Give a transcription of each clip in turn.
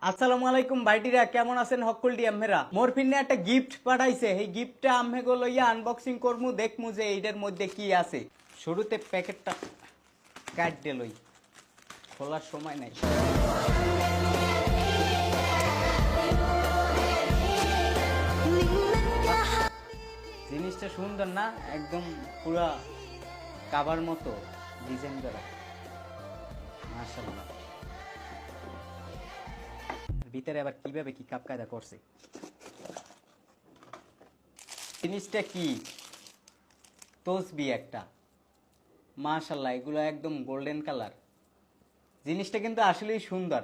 আসসালামু আলাইকুম ভাইটিরা, কেমন আছেন? হকলটি আম্মেরা মোর ফিন্নে একটা গিফট পাঠাইছে। এই গিফটটা আম্মে গো লইয়া আনবক্সিং করমু, দেখমু যে এইটার মধ্যে কি আছে। শুরুতে প্যাকেটটা কাট দে লই, খোলার সময় নাই। জিনিসটা সুন্দর না? একদম পুরা কাবার মতো ডিজাইন করা, মাশাআল্লাহ। ভিতরে আবার কিভাবে কি কাপ কায়দা করছে। জিনিসটা কি? তসবি একটা, মাশাআল্লাহ। এগুলো একদম গোল্ডেন কালার। জিনিসটা কিন্তু আসলেই সুন্দর।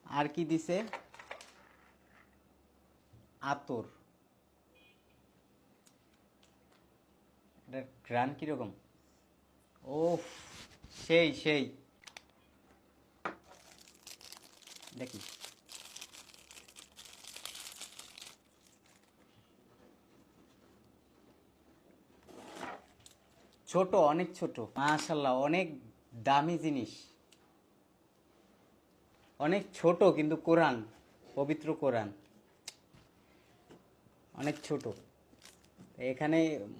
আর কি দিছে? আতর। এটার ঘ্রাণ কিরকম? ও, সেই সেই। দেখি, ছোট, অনেক ছোট, মাশাআল্লাহ। অনেক দামি জিনিস, অনেক ছোট, কিন্তু কোরআন, পবিত্র কোরআন অনেক ছোট। এখানে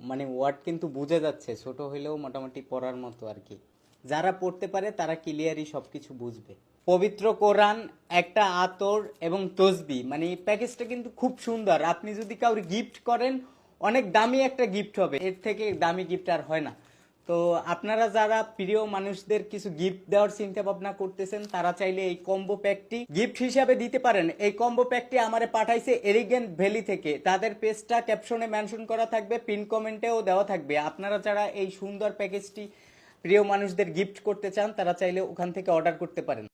মানে ওয়ার্ড কিন্তু বোঝা যাচ্ছে, ছোট হইলেও মোটামুটি পড়ার মতো আর কি। যারা পড়তে পারে তারা ক্লিয়ারই সবকিছু বুঝবে। পবিত্র কোরআন, একটা আতর এবং তসবি, মানে এই প্যাকেজটা কিন্তু খুব সুন্দর। আপনি যদি কাউকে গিফট করেন, অনেক দামি একটা গিফট হবে, এর থেকে দামি গিফট আর হয় না। তো আপনারা যারা প্রিয় মানুষদের কিছু গিফট দেওয়ার চিন্তা ভাবনা করতেছেন, তারা চাইলে এই কম্বো প্যাকটি গিফট হিসাবে দিতে পারেন। এই কম্বো প্যাকটি আমারে পাঠাইছে এলিগেন্ট ভ্যালি থেকে। তাদের পেজটা ক্যাপশনে মেনশন করা থাকবে, পিন কমেন্টেও দেওয়া থাকবে। আপনারা যারা এই সুন্দর প্যাকেজটি প্রিয় মানুষদের গিফট করতে চান, তারা চাইলে ওখান থেকে অর্ডার করতে পারেন।